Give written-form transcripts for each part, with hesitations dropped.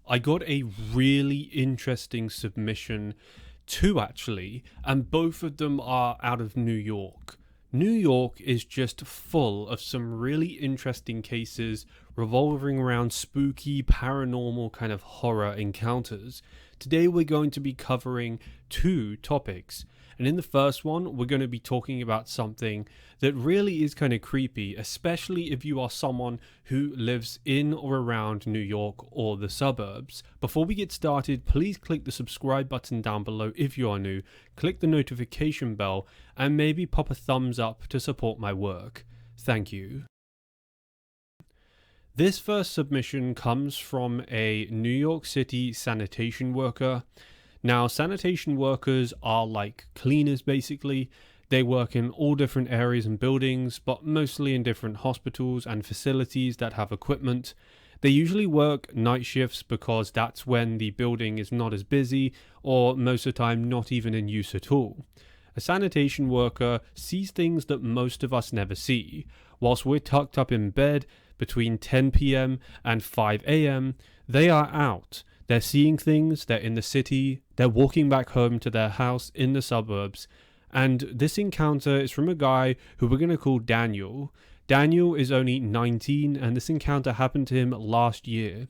I got a really interesting submission, two actually, and both of them are out of New York. New York is just full of some really interesting cases revolving around spooky, paranormal kind of horror encounters. Today we're going to be covering two topics. And in the first one, we're going to be talking about something that really is kind of creepy, especially if you are someone who lives in or around New York or the suburbs. Before we get started, please click the subscribe button down below if you are new, click the notification bell, and maybe pop a thumbs up to support my work. Thank you. This first submission comes from a New York City sanitation worker. Now, sanitation workers are like cleaners basically. They work in all different areas and buildings, but mostly in different hospitals and facilities that have equipment. They usually work night shifts because that's when the building is not as busy, or most of the time not even in use at all. A sanitation worker sees things that most of us never see. Whilst we're tucked up in bed between 10 p.m. and 5 a.m., they are out. They're seeing things, they're in the city, they're walking back home to their house in the suburbs. And this encounter is from a guy who we're going to call Daniel. Daniel is only 19 and this encounter happened to him last year.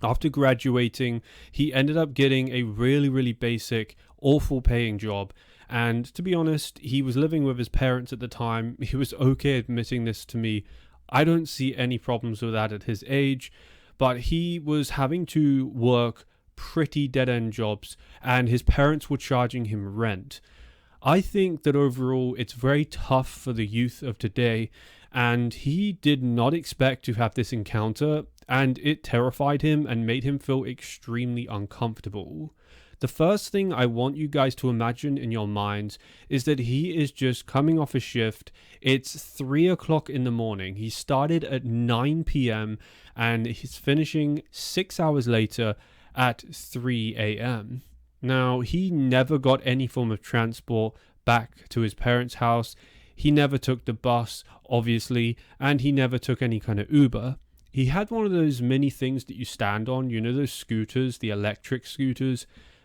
After graduating, he ended up getting a really basic, awful paying job. And to be honest, he was living with his parents at the time. He was okay admitting this to me. I don't see any problems with that at his age. But he was having to work pretty dead-end jobs and his parents were charging him rent. I think that overall it's very tough for the youth of today, and he did not expect to have this encounter, and it terrified him and made him feel extremely uncomfortable. The first thing I want you guys to imagine in your minds is that he is just coming off a shift. It's 3 o'clock in the morning. He started at 9 p.m. and he's finishing 6 hours later at 3 a.m. Now, he never got any form of transport back to his parents' house. He never took the bus, obviously, and he never took any kind of Uber. He had one of those mini things that you stand on, you know, those scooters, the electric scooters.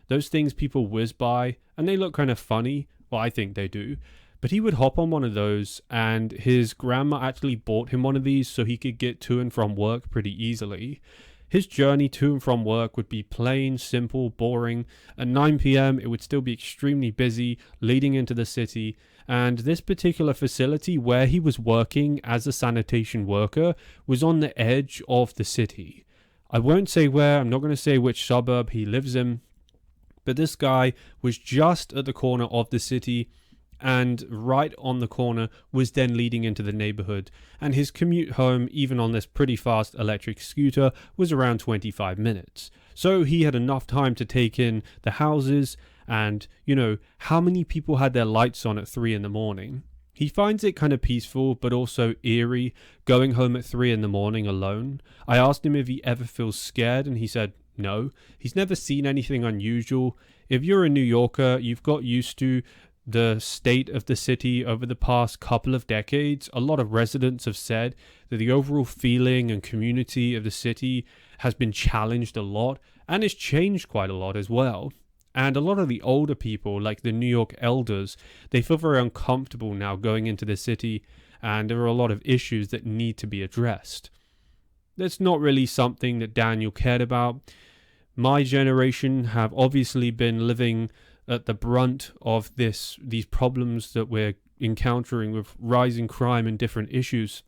Those things people whiz by, and they look kind of funny. Well, I think they do. But he would hop on one of those, and his grandma actually bought him one of these so he could get to and from work pretty easily. His journey to and from work would be plain, simple, boring. At 9 p.m, it would still be extremely busy, leading into the city. And this particular facility where he was working as a sanitation worker was on the edge of the city. I won't say where, I'm not going to say which suburb he lives in. But this guy was just at the corner of the city, and right on the corner was then leading into the neighborhood. And his commute home, even on this pretty fast electric scooter, was around 25 minutes. So he had enough time to take in the houses and, you know, how many people had their lights on at 3 in the morning. He finds it kind of peaceful, but also eerie, going home at 3 in the morning alone. I asked him if he ever feels scared, and he said, no, he's never seen anything unusual. If you're a New Yorker, you've got used to the state of the city over the past couple of decades. A lot of residents have said that the overall feeling and community of the city has been challenged a lot and has changed quite a lot as well. And a lot of the older people, like the New York elders, they feel very uncomfortable now going into the city, and there are a lot of issues that need to be addressed. That's not really something that Daniel cared about. My generation have obviously been living at the brunt of these problems that we're encountering with rising crime and different issues,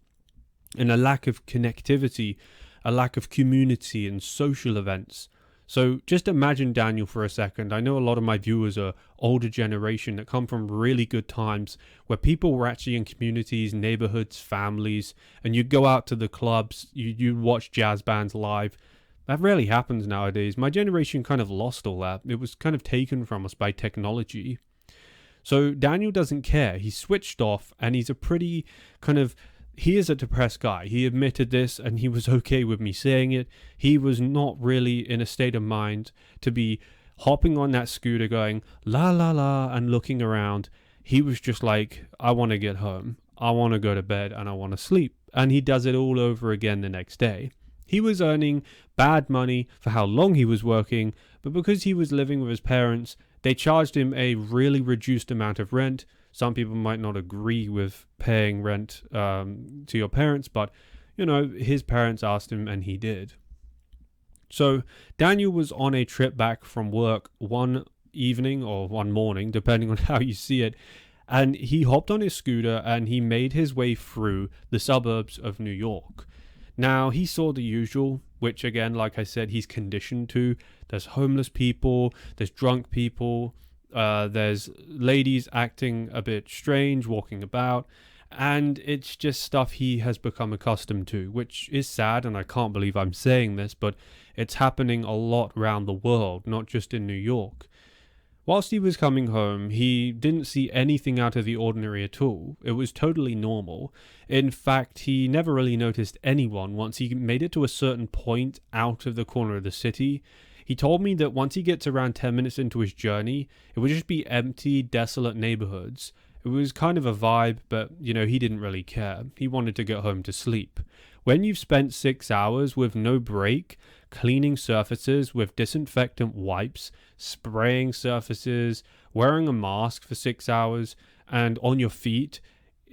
and a lack of connectivity, a lack of community and social events. So just imagine Daniel for a second. I know a lot of my viewers are older generation that come from really good times where people were actually in communities, neighborhoods, families, and you'd go out to the clubs, you'd watch jazz bands live. That rarely happens nowadays. My generation kind of lost all that. It was kind of taken from us by technology. So Daniel doesn't care. He's switched off, and he's a pretty kind of... He is a depressed guy. He admitted this, and he was okay with me saying it. He was not really in a state of mind to be hopping on that scooter going, la la la, and looking around. He was just like, I want to get home. I want to go to bed, and I want to sleep. And he does it all over again the next day. He was earning bad money for how long he was working, but because he was living with his parents, they charged him a really reduced amount of rent. Some people might not agree with paying rent to your parents, but his parents asked him and he did. So Daniel was on a trip back from work one evening or one morning, depending on how you see it, and he hopped on his scooter and he made his way through the suburbs of New York. Now, he saw the usual, which again, like I said, he's conditioned to. There's homeless people, there's drunk people, there's ladies acting a bit strange, walking about, and it's just stuff he has become accustomed to, which is sad, and I can't believe I'm saying this, but it's happening a lot around the world, not just in New York. Whilst he was coming home, he didn't see anything out of the ordinary at all. It was totally normal. In fact, he never really noticed anyone once he made it to a certain point out of the corner of the city. He told me that once he gets around 10 minutes into his journey, it would just be empty, desolate neighborhoods. It was kind of a vibe, but, he didn't really care. He wanted to get home to sleep. When you've spent 6 hours with no break, cleaning surfaces with disinfectant wipes, spraying surfaces, wearing a mask for 6 hours, and on your feet,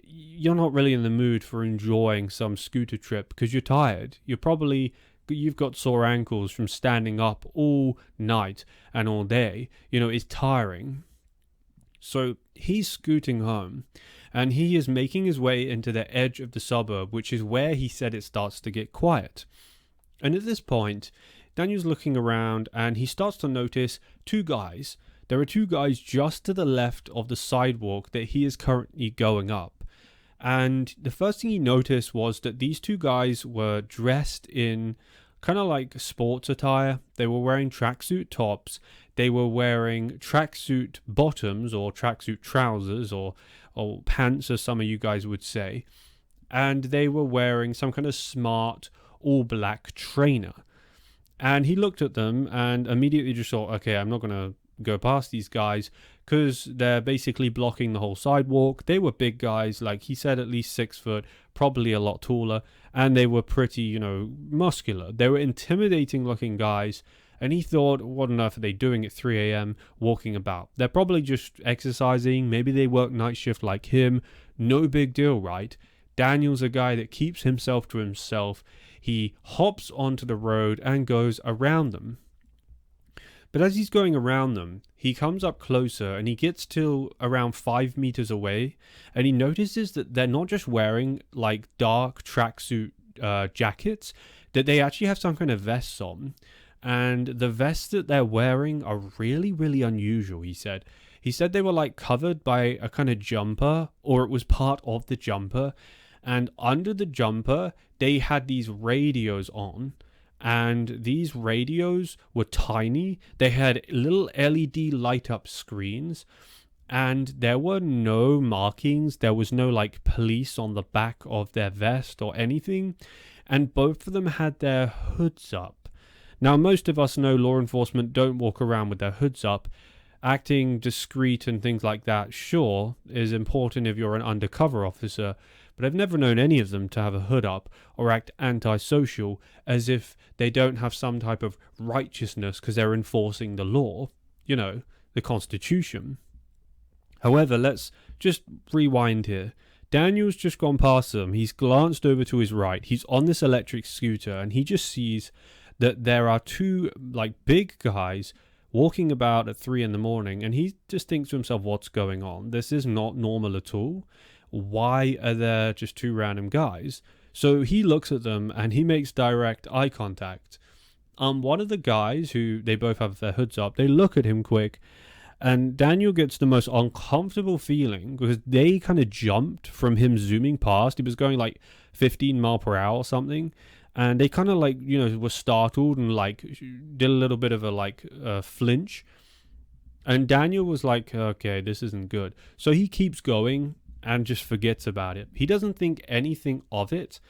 you're not really in the mood for enjoying some scooter trip because you're tired. You've got sore ankles from standing up all night and all day. It's tiring. So he's scooting home and he is making his way into the edge of the suburb, which is where he said it starts to get quiet. And at this point, Daniel's looking around and he starts to notice two guys. There are two guys just to the left of the sidewalk that he is currently going up. And the first thing he noticed was that these two guys were dressed in kind of like sports attire. They were wearing tracksuit tops. They were wearing tracksuit bottoms or tracksuit trousers or pants, as some of you guys would say. And they were wearing some kind of smart all-black trainer. And he looked at them and immediately just thought, okay, I'm not going to go past these guys because they're basically blocking the whole sidewalk. They were big guys, like he said, at least 6 foot, probably a lot taller, and they were pretty, muscular. They were intimidating looking guys, and he thought, what on earth are they doing at 3 a.m. walking about? They're probably just exercising. Maybe they work night shift like him. No big deal, right? Daniel's a guy that keeps himself to himself. He hops onto the road and goes around them. But as he's going around them, he comes up closer and he gets to around 5 meters away, and he notices that they're not just wearing like dark tracksuit jackets, that they actually have some kind of vests on. And the vests that they're wearing are really, really unusual, he said. He said they were like covered by a kind of jumper, or it was part of the jumper. And under the jumper, they had these radios on. And these radios were tiny. They had little LED light up screens. And there were no markings. There was no like police on the back of their vest or anything. And both of them had their hoods up. Now, most of us know law enforcement don't walk around with their hoods up. Acting discreet and things like that, sure, is important if you're an undercover officer, but I've never known any of them to have a hood up or act antisocial as if they don't have some type of righteousness because they're enforcing the law, the Constitution. However, let's just rewind here. Daniel's just gone past them. He's glanced over to his right. He's on this electric scooter and he just sees that there are two like big guys walking about at 3 a.m, and he just thinks to himself, what's going on? This is not normal at all. Why are there just two random guys? So he looks at them and he makes direct eye contact. One of the guys, who they both have their hoods up, they look at him quick, and Daniel gets the most uncomfortable feeling because they kind of jumped from him zooming past. He was going like 15 miles per hour or something. And they kind of like, were startled and like did a little bit of a flinch. And Daniel was like, okay, this isn't good. So he keeps going and just forgets about it. He doesn't think anything of it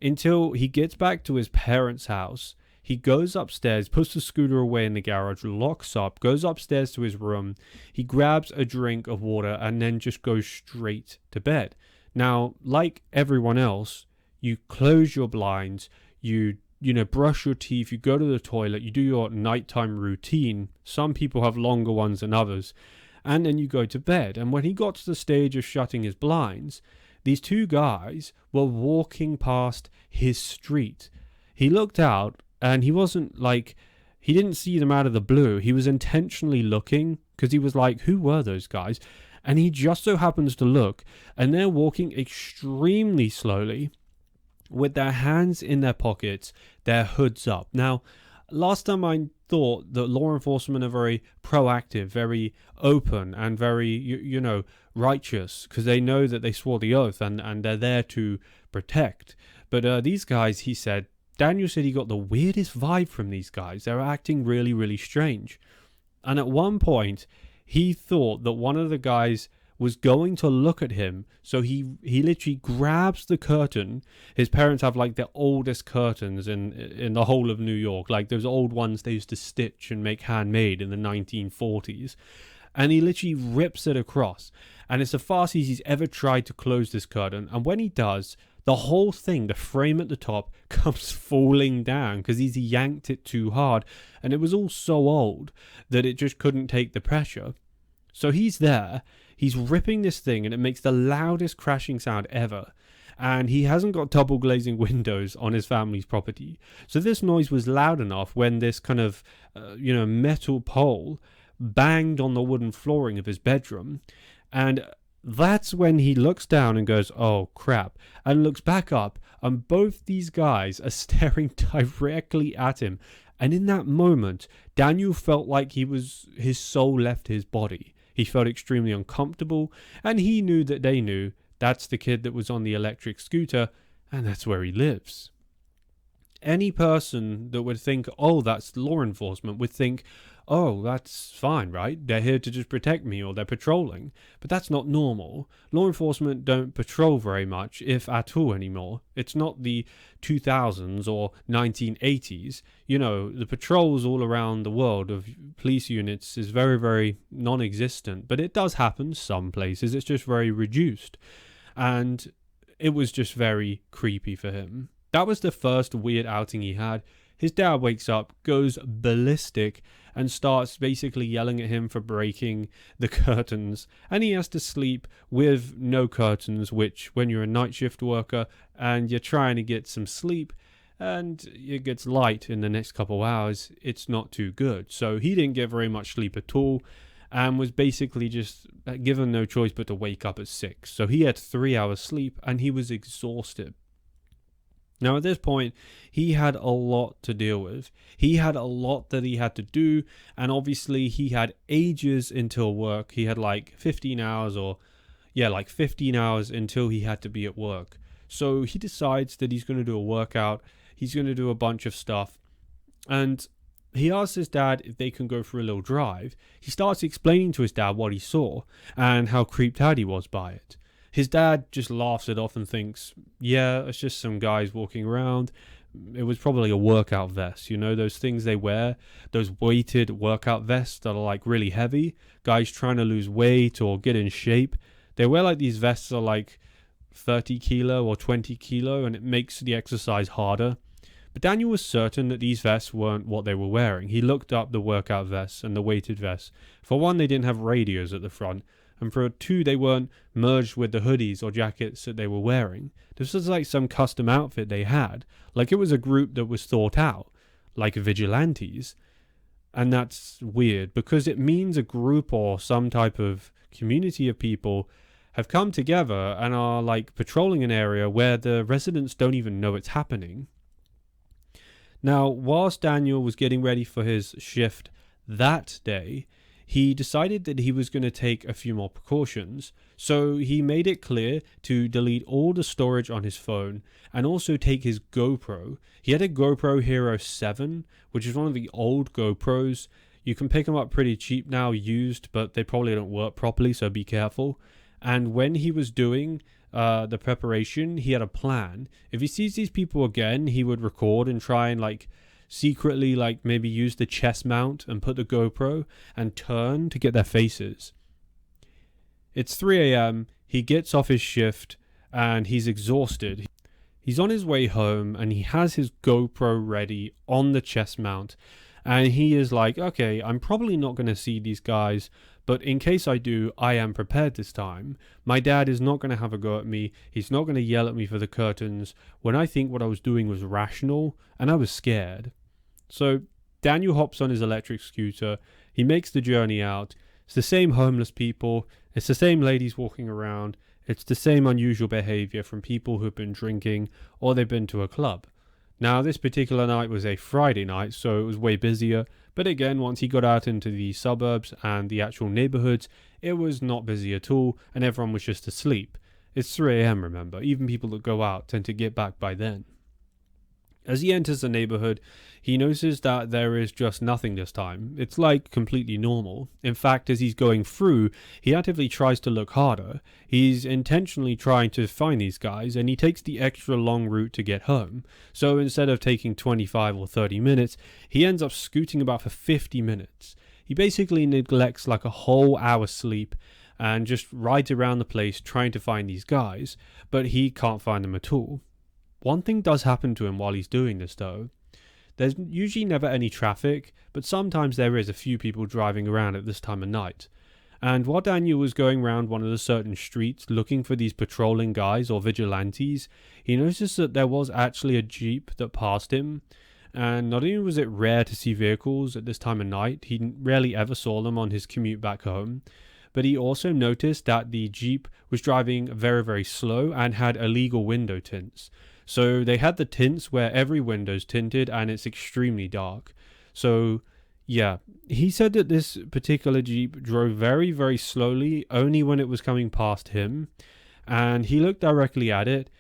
until he gets back to his parents' house. He goes upstairs, puts the scooter away in the garage, locks up, goes upstairs to his room. He grabs a drink of water and then just goes straight to bed. Now, like everyone else, you close your blinds, you brush your teeth, you go to the toilet, you do your nighttime routine. Some people have longer ones than others. And then you go to bed. And when he got to the stage of shutting his blinds, these two guys were walking past his street. He looked out and he didn't see them out of the blue. He was intentionally looking because he was like, who were those guys? And he just so happens to look, and they're walking extremely slowly with their hands in their pockets, their hoods up. Now, last time I thought that law enforcement are very proactive, very open, and very, righteous, because they know that they swore the oath and they're there to protect. But these guys, he said, Daniel said he got the weirdest vibe from these guys. They were acting really, really strange. And at one point, he thought that one of the guys was going to look at him. So he literally grabs the curtain. His parents have like the oldest curtains in the whole of New York. Like those old ones they used to stitch and make handmade in the 1940s. And he literally rips it across. And it's the fastest he's ever tried to close this curtain. And when he does, the whole thing, the frame at the top, comes falling down because he's yanked it too hard. And it was all so old that it just couldn't take the pressure. So he's there, he's ripping this thing, and it makes the loudest crashing sound ever. And he hasn't got double glazing windows on his family's property. So this noise was loud enough when this kind of, metal pole banged on the wooden flooring of his bedroom. And that's when he looks down and goes, oh crap, and looks back up, and both these guys are staring directly at him. And in that moment, Daniel felt like his soul left his body. He felt extremely uncomfortable, and he knew that they knew that's the kid that was on the electric scooter, and that's where he lives. Any person that would think, oh, that's law enforcement, would think, oh, that's fine, right? They're here to just protect me, or they're patrolling. But that's not normal. Law enforcement don't patrol very much, if at all anymore. It's not the 2000s or 1980s. The patrols all around the world of police units is very, very non-existent. But it does happen some places. It's just very reduced. And it was just very creepy for him. That was the first weird outing he had. His dad wakes up, goes ballistic, and starts basically yelling at him for breaking the curtains. And he has to sleep with no curtains, which when you're a night shift worker and you're trying to get some sleep and it gets light in the next couple of hours, it's not too good. So he didn't get very much sleep at all and was basically just given no choice but to wake up at 6. So he had 3 hours sleep and he was exhausted. Now, at this point, he had a lot to deal with. He had a lot that he had to do, and obviously he had ages until work. He had like 15 hours 15 hours until he had to be at work. So he decides that he's going to do a workout. He's going to do a bunch of stuff. And he asks his dad if they can go for a little drive. He starts explaining to his dad what he saw and how creeped out he was by it. His dad just laughs it off and thinks, yeah, it's just some guys walking around. It was probably a workout vest, those things they wear, those weighted workout vests that are like really heavy. Guys trying to lose weight or get in shape. They wear like these vests are like 30 kilo or 20 kilo and it makes the exercise harder. But Daniel was certain that these vests weren't what they were wearing. He looked up the workout vests and the weighted vests. For one, they didn't have radios at the front. And for two, they weren't merged with the hoodies or jackets that they were wearing. This was like some custom outfit they had. Like it was a group that was thought out, like vigilantes. And that's weird because it means a group or some type of community of people have come together and are like patrolling an area where the residents don't even know it's happening. Now, whilst Daniel was getting ready for his shift that day, he decided that he was going to take a few more precautions. So he made it clear to delete all the storage on his phone and also take his GoPro. He had a GoPro Hero 7, which is one of the old GoPros. You can pick them up pretty cheap now, used, but they probably don't work properly, so be careful. And when he was doing the preparation, he had a plan. If he sees these people again, he would record and try and secretly maybe use the chest mount and put the GoPro and turn to get their faces. It's 3 a.m. He gets off his shift and he's exhausted. He's on his way home and he has his GoPro ready on the chest mount. And he is like, okay, I'm probably not going to see these guys, but in case I do, I am prepared this time. My dad is not going to have a go at me. He's not going to yell at me for the curtains when I think what I was doing was rational and I was scared. So Daniel hops on his electric scooter. He makes the journey out. It's the same homeless people. It's the same ladies walking around. It's the same unusual behavior from people who've been drinking or they've been to a club. Now, this particular night was a Friday night, so it was way busier. But again, once he got out into the suburbs and the actual neighborhoods, it was not busy at all, and everyone was just asleep. It's 3 a.m., remember. Even people that go out tend to get back by then. As he enters the neighborhood, he notices that there is just nothing this time. It's like completely normal. In fact, as he's going through, he actively tries to look harder. He's intentionally trying to find these guys, and he takes the extra long route to get home. So instead of taking 25 or 30 minutes, he ends up scooting about for 50 minutes. He basically neglects like a whole hour's sleep and just rides around the place trying to find these guys, but he can't find them at all. One thing does happen to him while he's doing this though. There's usually never any traffic, but sometimes there is a few people driving around at this time of night. And while Daniel was going around one of the certain streets looking for these patrolling guys or vigilantes, he noticed that there was actually a Jeep that passed him. And not only was it rare to see vehicles at this time of night, he rarely ever saw them on his commute back home, but he also noticed that the Jeep was driving very, very slow and had illegal window tints. So they had the tints where every window's tinted and it's extremely dark. So yeah, he said that this particular Jeep drove very, very slowly, only when it was coming past him. And he looked directly at it.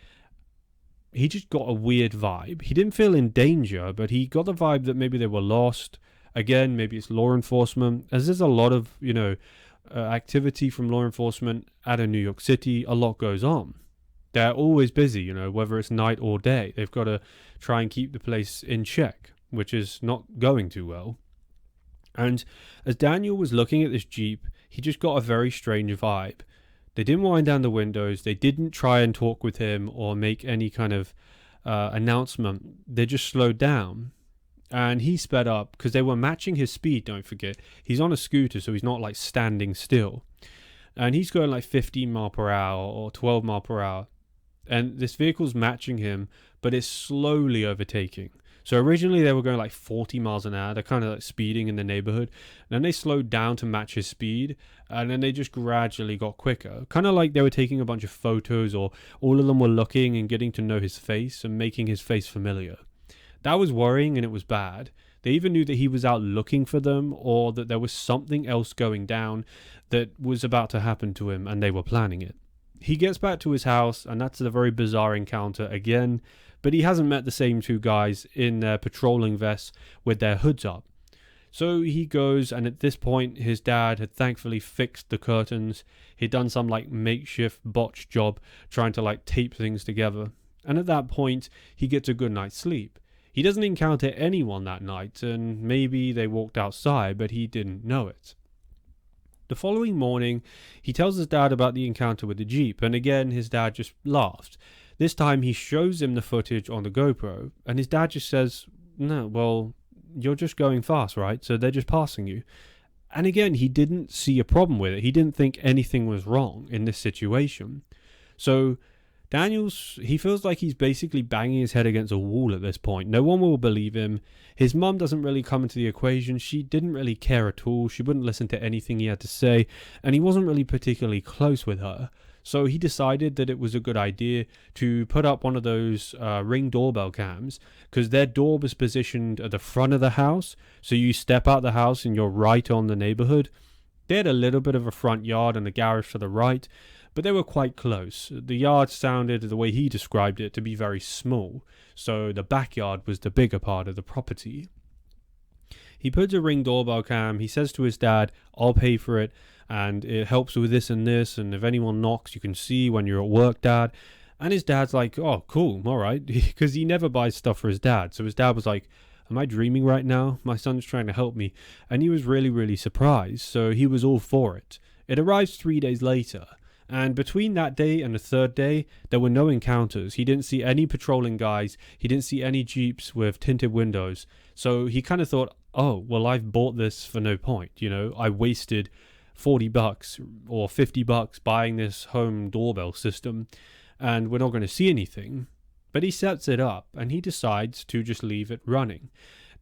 He just got a weird vibe. He didn't feel in danger, but he got the vibe that maybe they were lost. Again, maybe it's law enforcement, as there's a lot of, activity from law enforcement out of New York City. A lot goes on. They're always busy, whether it's night or day. They've got to try and keep the place in check, which is not going too well. And as Daniel was looking at this Jeep, he just got a very strange vibe. They didn't wind down the windows. They didn't try and talk with him or make any kind of announcement. They just slowed down. And he sped up because they were matching his speed, don't forget. He's on a scooter, so he's not like standing still. And he's going like 15 mile per hour or 12 mile per hour. And this vehicle's matching him, but it's slowly overtaking. So originally they were going like 40 miles an hour. They're kind of like speeding in the neighborhood. And then they slowed down to match his speed. And then they just gradually got quicker. Kind of like they were taking a bunch of photos, or all of them were looking and getting to know his face and making his face familiar. That was worrying, and it was bad. They even knew that he was out looking for them, or that there was something else going down that was about to happen to him, and they were planning it. He gets back to his house, and that's a very bizarre encounter again, but he hasn't met the same two guys in their patrolling vests with their hoods up. So he goes, and at this point his dad had thankfully fixed the curtains. He'd done some like makeshift botch job trying to like tape things together, and at that point he gets a good night's sleep. He doesn't encounter anyone that night, and maybe they walked outside, but he didn't know it. The following morning, he tells his dad about the encounter with the Jeep, and again, his dad just laughed. This time, he shows him the footage on the GoPro, and his dad just says, "No, well, you're just going fast, right? So they're just passing you." And again, he didn't see a problem with it. He didn't think anything was wrong in this situation. So he feels like he's basically banging his head against a wall at this point. No one will believe him. His mum doesn't really come into the equation. She didn't really care at all. She wouldn't listen to anything he had to say, and he wasn't really particularly close with her. So he decided that it was a good idea to put up one of those Ring doorbell cams, because their door was positioned at the front of the house. So you step out the house and you're right on the neighborhood. They had a little bit of a front yard and a garage to the right, but they were quite close. The yard sounded, the way he described it, to be very small, so the backyard was the bigger part of the property. He puts a Ring doorbell cam. He says to his dad, "I'll pay for it, and it helps with this, and if anyone knocks, you can see when you're at work, Dad." And his dad's like, "Oh, cool, all right," because he never buys stuff for his dad. So his dad was like, "Am I dreaming right now? My son's trying to help me." And he was really, really surprised, so he was all for it. It arrives 3 days later, And between that day and the third day, there were no encounters. He didn't see any patrolling guys. He didn't see any Jeeps with tinted windows. So he kind of thought, oh, well, I've bought this for no point. I wasted $40 or $50 buying this home doorbell system, and we're not going to see anything. But he sets it up, and he decides to just leave it running.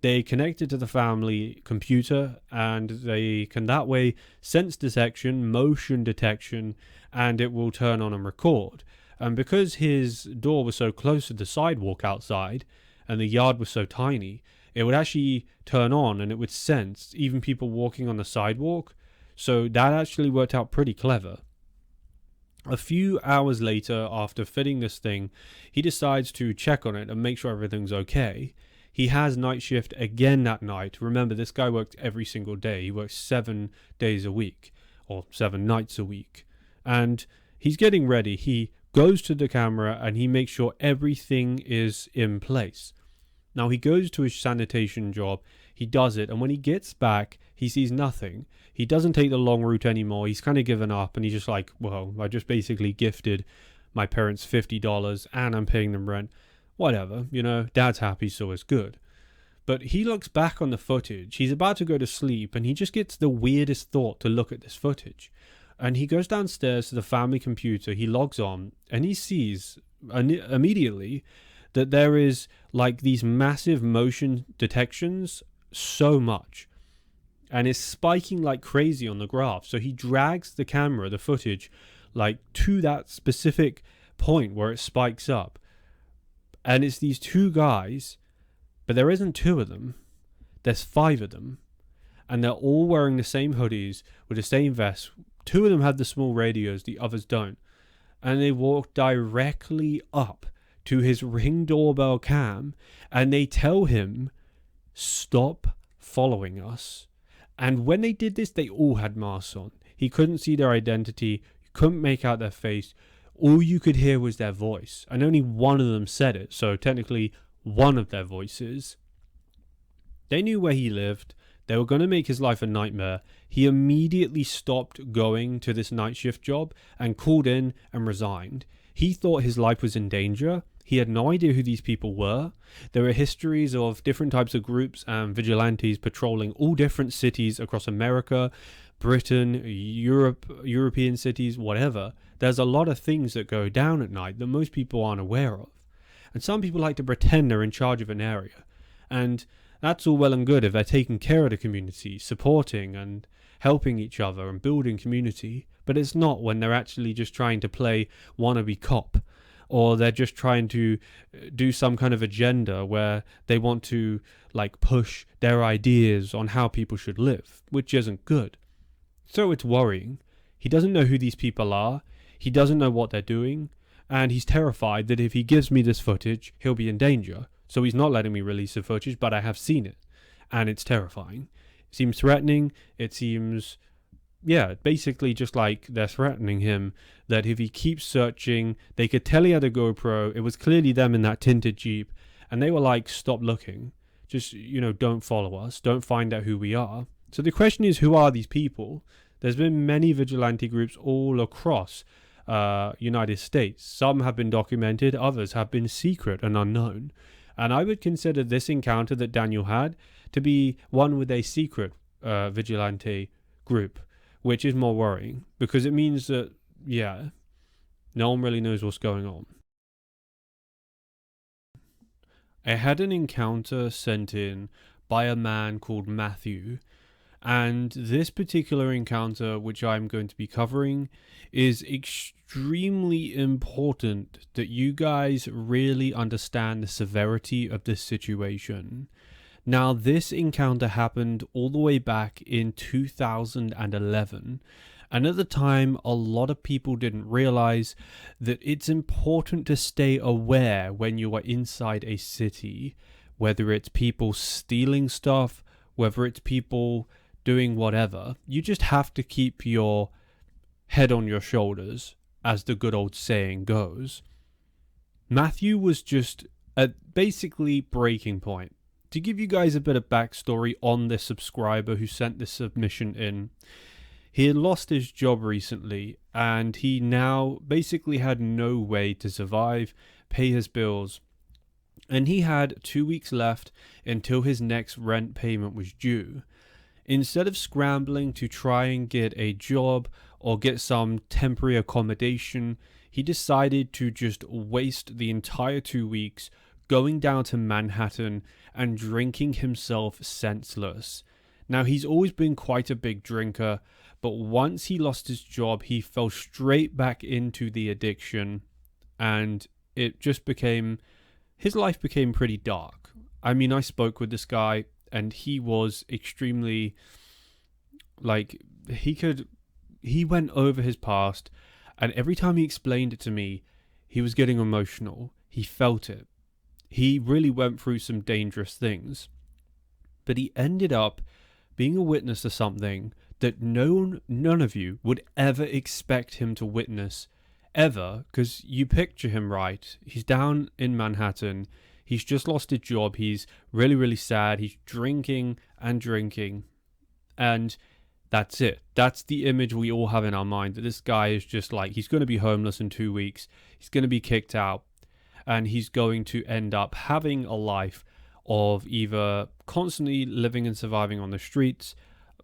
They connect it to the family computer, and they can that way sense detection, motion detection, and it will turn on and record. And because his door was so close to the sidewalk outside, and the yard was so tiny, it would actually turn on and it would sense even people walking on the sidewalk. So that actually worked out pretty clever. A few hours later, after fitting this thing, he decides to check on it and make sure everything's okay. He has night shift again that night. Remember, this guy worked every single day. He works 7 days a week, or 7 nights a week. And he's getting ready. He goes to the camera and he makes sure everything is in place. Now he goes to his sanitation job. He does it. And when he gets back, he sees nothing. He doesn't take the long route anymore. He's kind of given up. And he's just like, well, I just basically gifted my parents $50 and I'm paying them rent. Whatever, dad's happy, so it's good. But he looks back on the footage. He's about to go to sleep and he just gets the weirdest thought to look at this footage. And he goes downstairs to the family computer. He logs on and he sees immediately that there is like these massive motion detections so much. And it's spiking like crazy on the graph. So he drags the camera, the footage, like to that specific point where it spikes up. And it's these two guys, but there isn't 2 of them. There's 5 of them. And they're all wearing the same hoodies with the same vests. 2 of them have the small radios, the others don't. And they walk directly up to his Ring doorbell cam and they tell him, stop following us. And when they did this, they all had masks on. He couldn't see their identity. You couldn't make out their face. All you could hear was their voice, and only one of them said it, so technically one of their voices. They knew where he lived. They were going to make his life a nightmare. He immediately stopped going to this night shift job and called in and resigned. He thought his life was in danger. He had no idea who these people were. There were histories of different types of groups and vigilantes patrolling all different cities across America, Britain, European cities, whatever. There's a lot of things that go down at night that most people aren't aware of. And some people like to pretend they're in charge of an area. And that's all well and good if they're taking care of the community, supporting and helping each other and building community. But it's not when they're actually just trying to play wannabe cop. Or they're just trying to do some kind of agenda where they want to push their ideas on how people should live, which isn't good. So it's worrying. He doesn't know who these people are. He doesn't know what they're doing, and he's terrified that if he gives me this footage, he'll be in danger. So he's not letting me release the footage, but I have seen it, and it's terrifying. It seems threatening. It seems, basically just like they're threatening him, that if he keeps searching, they could tell he had a GoPro. It was clearly them in that tinted Jeep, and they were like, stop looking. Just, don't follow us. Don't find out who we are. So the question is, who are these people? There's been many vigilante groups all across United States. Some have been documented, others have been secret and unknown. And I would consider this encounter that Daniel had to be one with a secret vigilante group, which is more worrying because it means that, no one really knows what's going on. I had an encounter sent in by a man called Matthew. And this particular encounter, which I'm going to be covering, is extremely important that you guys really understand the severity of this situation. Now, this encounter happened all the way back in 2011. And at the time, a lot of people didn't realize that it's important to stay aware when you are inside a city, whether it's people stealing stuff, whether it's people doing whatever. You just have to keep your head on your shoulders, as the good old saying goes. Matthew was just at basically breaking point. To give you guys a bit of backstory on this subscriber who sent this submission in, He had lost his job recently, and he now basically had no way to survive, pay his bills, and he had 2 weeks left until his next rent payment was due. Instead of scrambling to try and get a job or get some temporary accommodation, he decided to just waste the entire 2 weeks going down to Manhattan and drinking himself senseless. Now, he's always been quite a big drinker, but once he lost his job, he fell straight back into the addiction, and his life became pretty dark. I mean, I spoke with this guy, and he was extremely, he went over his past, and every time he explained it to me, he was getting emotional. He felt it. He really went through some dangerous things. But he ended up being a witness to something that none of you would ever expect him to witness, ever, because you picture him, right? He's down in Manhattan. He's just lost his job. He's really, really sad. He's drinking and drinking. And that's it. That's the image we all have in our mind, that this guy is just like, he's going to be homeless in 2 weeks. He's going to be kicked out. And he's going to end up having a life of either constantly living and surviving on the streets,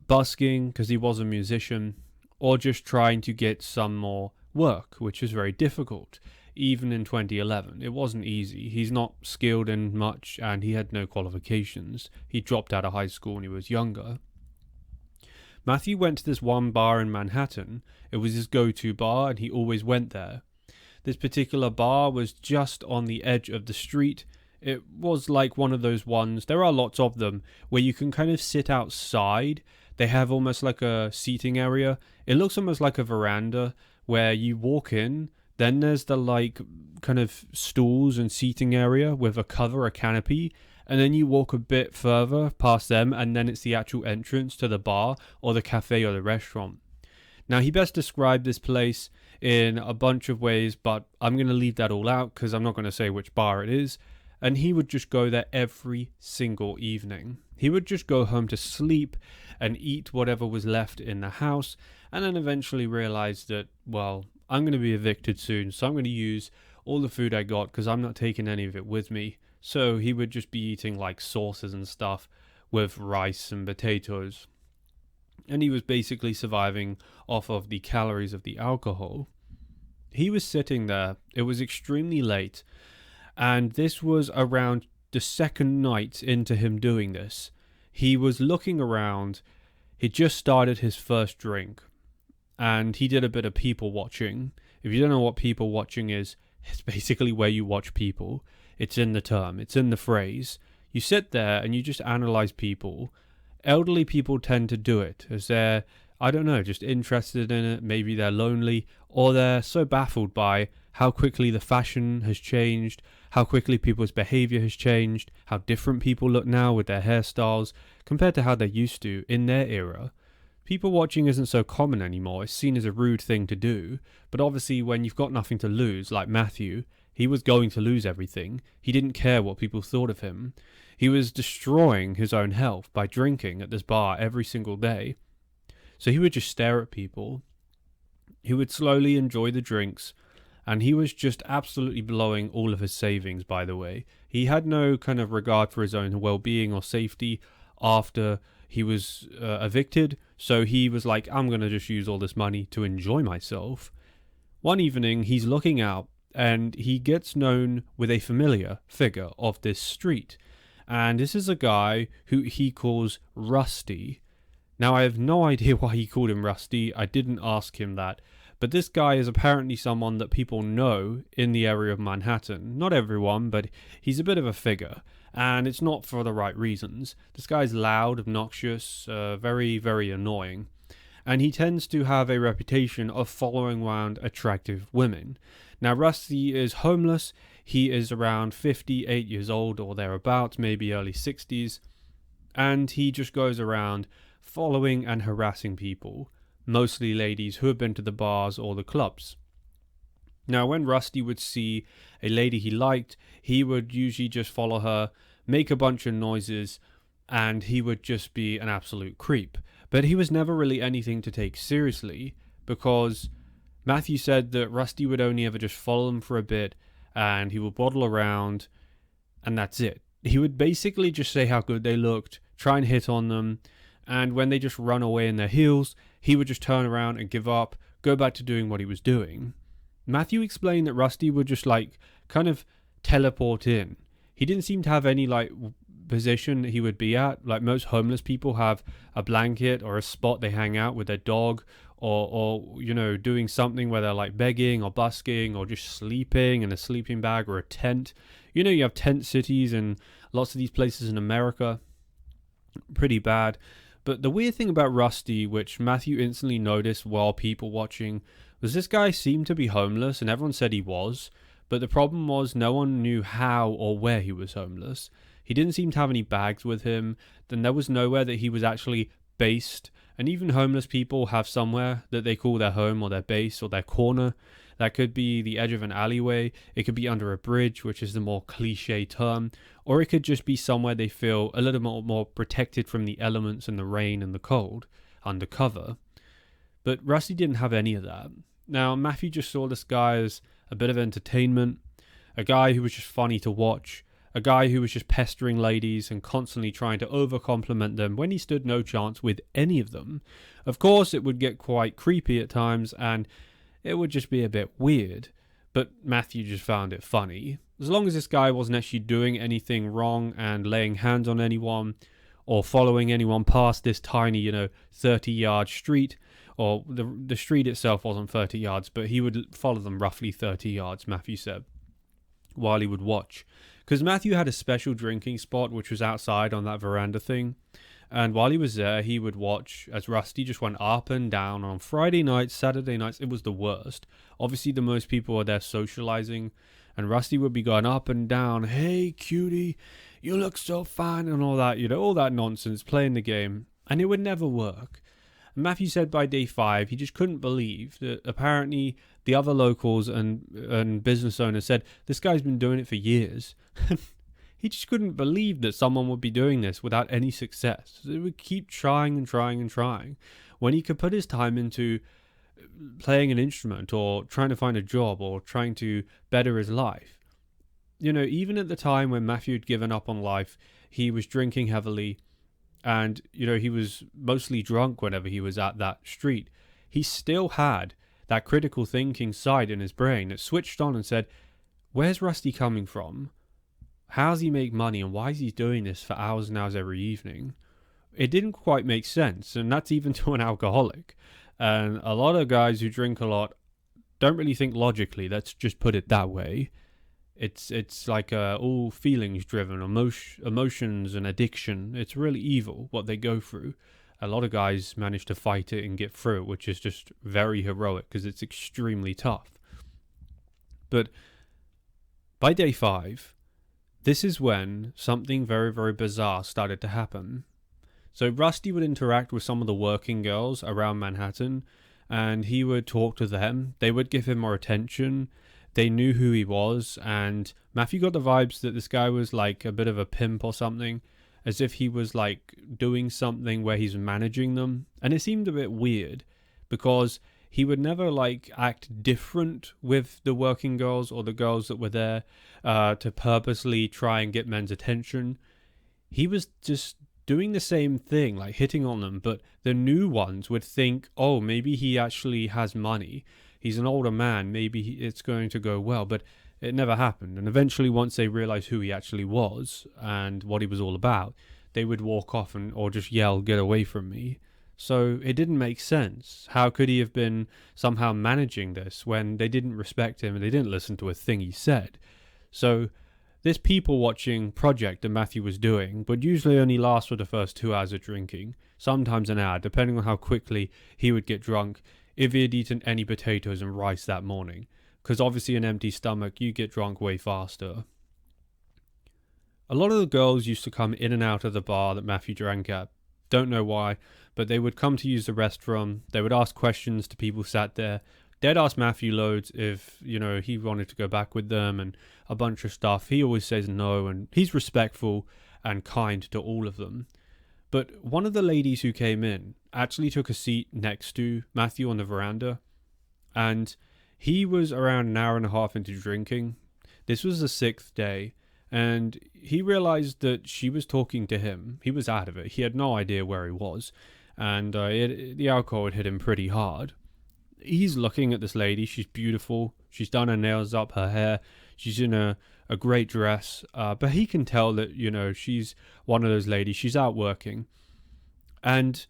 busking because he was a musician, or just trying to get some more work, which is very difficult. Even in 2011, it wasn't easy. He's not skilled in much, and he had no qualifications. He dropped out of high school when he was younger. Matthew went to this one bar in Manhattan. It was his go-to bar, and he always went there. This particular bar was just on the edge of the street. It was like one of those ones, there are lots of them, where you can kind of sit outside. They have almost like a seating area. It looks almost like a veranda where you walk in, then there's the kind of stools and seating area with a cover, a canopy, and then you walk a bit further past them, and then it's the actual entrance to the bar or the cafe or the restaurant. Now, he best described this place in a bunch of ways, but I'm going to leave that all out because I'm not going to say which bar it is. And he would just go there every single evening. He would just go home to sleep and eat whatever was left in the house, and then eventually realize that, well, I'm going to be evicted soon, so I'm going to use all the food I got because I'm not taking any of it with me. So he would just be eating like sauces and stuff with rice and potatoes. And he was basically surviving off of the calories of the alcohol. He was sitting there. It was extremely late. And this was around the second night into him doing this. He was looking around. He just started his first drink. And he did a bit of people watching. If you don't know what people watching is, it's basically where you watch people. It's in the term. It's in the phrase. You sit there and you just analyze people. Elderly people tend to do it as they're, I don't know, just interested in it. Maybe they're lonely, or they're so baffled by how quickly the fashion has changed, how quickly people's behavior has changed, how different people look now with their hairstyles compared to how they used to in their era. People watching isn't so common anymore. It's seen as a rude thing to do. But obviously when you've got nothing to lose, like Matthew, he was going to lose everything. He didn't care what people thought of him. He was destroying his own health by drinking at this bar every single day. So he would just stare at people. He would slowly enjoy the drinks. And he was just absolutely blowing all of his savings, by the way. He had no kind of regard for his own well-being or safety after he was evicted. So he was like, I'm going to just use all this money to enjoy myself. One evening, he's looking out and he gets known with a familiar figure of this street. And this is a guy who he calls Rusty. Now, I have no idea why he called him Rusty. I didn't ask him that. But this guy is apparently someone that people know in the area of Manhattan. Not everyone, but he's a bit of a figure. And it's not for the right reasons. This guy's loud, obnoxious, very, very annoying. And he tends to have a reputation of following around attractive women. Now, Rusty is homeless. He is around 58 years old or thereabouts, maybe early 60s. And he just goes around following and harassing people. Mostly ladies who have been to the bars or the clubs. Now, when Rusty would see a lady he liked, he would usually just follow her, make a bunch of noises, and he would just be an absolute creep. But he was never really anything to take seriously, because Matthew said that Rusty would only ever just follow him for a bit, and he would waddle around, and that's it. He would basically just say how good they looked, try and hit on them, and when they just run away in their heels, he would just turn around and give up, go back to doing what he was doing. Matthew explained that Rusty would just kind of teleport in. He didn't seem to have any position he would be at. Like most homeless people have a blanket or a spot they hang out with their dog, or doing something where they're begging or busking or just sleeping in a sleeping bag or a tent. You have tent cities in lots of these places in America. Pretty bad. But the weird thing about Rusty, which Matthew instantly noticed while people watching, was this guy seemed to be homeless, and everyone said he was. But the problem was no one knew how or where he was homeless. He didn't seem to have any bags with him. Then there was nowhere that he was actually based. And even homeless people have somewhere that they call their home or their base or their corner. That could be the edge of an alleyway. It could be under a bridge, which is the more cliche term. Or it could just be somewhere they feel a little more protected from the elements and the rain and the cold, undercover. But Rusty didn't have any of that. Now, Matthew just saw this guy as a bit of entertainment, a guy who was just funny to watch, a guy who was just pestering ladies and constantly trying to over-compliment them when he stood no chance with any of them. Of course, it would get quite creepy at times, and it would just be a bit weird, but Matthew just found it funny. As long as this guy wasn't actually doing anything wrong and laying hands on anyone, or following anyone past this tiny, 30-yard street, or the street itself wasn't 30 yards, but he would follow them roughly 30 yards, Matthew said, while he would watch. Because Matthew had a special drinking spot, which was outside on that veranda thing. And while he was there, he would watch as Rusty just went up and down. On Friday nights, Saturday nights, it was the worst. Obviously, the most people were there socializing. And Rusty would be going up and down. Hey, cutie, you look so fine, and all that, all that nonsense, playing the game. And it would never work. And Matthew said by day 5, he just couldn't believe that apparently the other locals and business owners said, this guy's been doing it for years. He just couldn't believe that someone would be doing this without any success. They would keep trying and trying and trying, when he could put his time into playing an instrument or trying to find a job or trying to better his life. Even at the time when Matthew had given up on life, he was drinking heavily, and he was mostly drunk whenever he was at that street. He still had that critical thinking side in his brain that switched on and said, where's Rusty coming from? How does he make money, and why is he doing this for hours and hours every evening? It didn't quite make sense, and that's even to an alcoholic. And a lot of guys who drink a lot don't really think logically, let's just put it that way. It's like all feelings driven, emotions and addiction. It's really evil what they go through. A lot of guys manage to fight it and get through it, which is just very heroic because it's extremely tough. But by day 5, this is when something very, very bizarre started to happen. So Rusty would interact with some of the working girls around Manhattan, and he would talk to them. They would give him more attention. They knew who he was, and Matthew got the vibes that this guy was like a bit of a pimp or something, as if he was doing something where he's managing them. And it seemed a bit weird because he would never act different with the working girls or the girls that were there to purposely try and get men's attention. He was just doing the same thing, hitting on them, but the new ones would think, oh, maybe he actually has money. He's an older man, maybe it's going to go well, but it never happened. And eventually, once they realized who he actually was and what he was all about, they would walk off or just yell, get away from me. So it didn't make sense. How could he have been somehow managing this when they didn't respect him and they didn't listen to a thing he said? So this people watching project that Matthew was doing would usually only last for the first 2 hours of drinking, sometimes an hour, depending on how quickly he would get drunk if he had eaten any potatoes and rice that morning. Because obviously an empty stomach, you get drunk way faster. A lot of the girls used to come in and out of the bar that Matthew drank at. Don't know why, but they would come to use the restroom. They would ask questions to people sat there. They'd ask Matthew loads if, he wanted to go back with them and a bunch of stuff. He always says no, and he's respectful. and kind to all of them. But one of the ladies who came in actually took a seat next to Matthew on the veranda, and he was around an hour and a half into drinking. This was the 6th day, and he realized that she was talking to him. He was out of it. He had no idea where he was, and the alcohol had hit him pretty hard. He's looking at this lady. She's beautiful. She's done her nails up, her hair. She's in a great dress. But he can tell that, she's one of those ladies. She's out working. And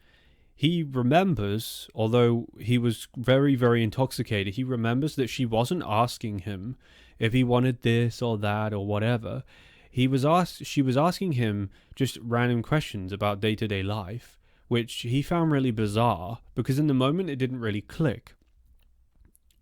he remembers, although he was very, very intoxicated, he remembers that she wasn't asking him if he wanted this or that or whatever. She was asking him just random questions about day-to-day life, which he found really bizarre because in the moment it didn't really click.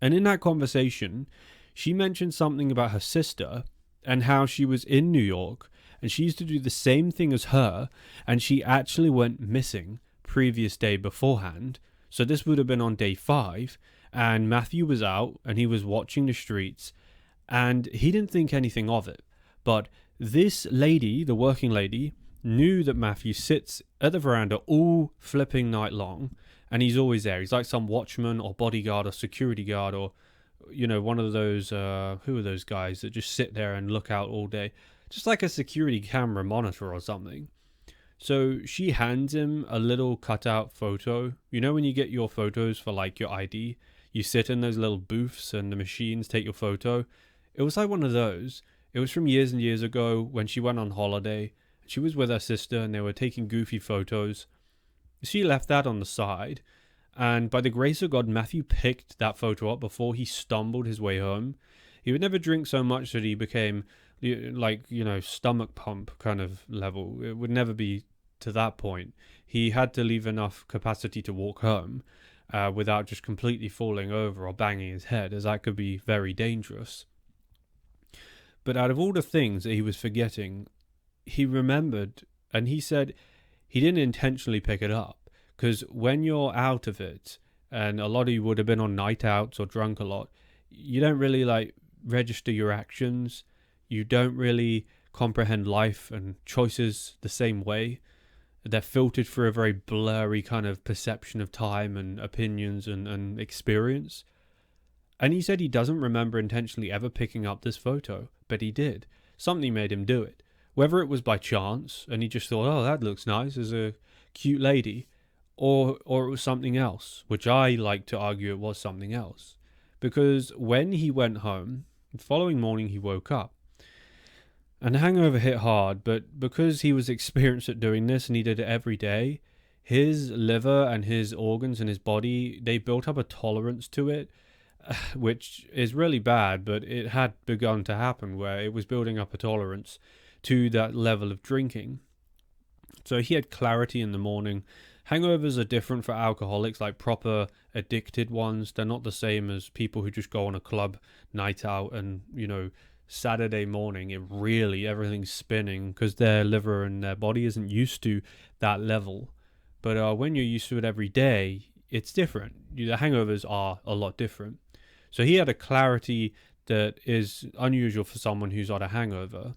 And in that conversation, she mentioned something about her sister and how she was in New York and she used to do the same thing as her, and she actually went missing previous day beforehand. So this would have been on day 5, and Matthew was out and he was watching the streets and he didn't think anything of it. But this lady, the working lady, knew that Matthew sits at the veranda all flipping night long, and he's always there. He's like some watchman or bodyguard or security guard or, one of those, who are those guys that just sit there and look out all day? Just like a security camera monitor or something. So she hands him a little cutout photo. When you get your photos for like your ID, you sit in those little booths and the machines take your photo. It was like one of those. It was from years and years ago when she went on holiday. She was with her sister and they were taking goofy photos. She left that on the side, and by the grace of God, Matthew picked that photo up before he stumbled his way home. He would never drink so much that he became stomach pump kind of level. It would never be to that point. He had to leave enough capacity to walk home without just completely falling over or banging his head, as that could be very dangerous. But out of all the things that he was forgetting, he remembered, and he said he didn't intentionally pick it up, because when you're out of it, and a lot of you would have been on night outs or drunk a lot, you don't really register your actions. You don't really comprehend life and choices the same way. They're filtered through a very blurry kind of perception of time and opinions and experience. And he said he doesn't remember intentionally ever picking up this photo, but he did. Something made him do it. Whether it was by chance, and he just thought, oh, that looks nice, as a cute lady, or it was something else, which I like to argue it was something else. Because when he went home, the following morning he woke up, and the hangover hit hard, but because he was experienced at doing this and he did it every day, his liver and his organs and his body, they built up a tolerance to it, which is really bad, but it had begun to happen where it was building up a tolerance to that level of drinking. So he had clarity in the morning. Hangovers are different for alcoholics, like proper addicted ones. They're not the same as people who just go on a club night out and, Saturday morning, everything's spinning because their liver and their body isn't used to that level. But when you're used to it every day, it's different. The hangovers are a lot different. So he had a clarity that is unusual for someone who's had a hangover.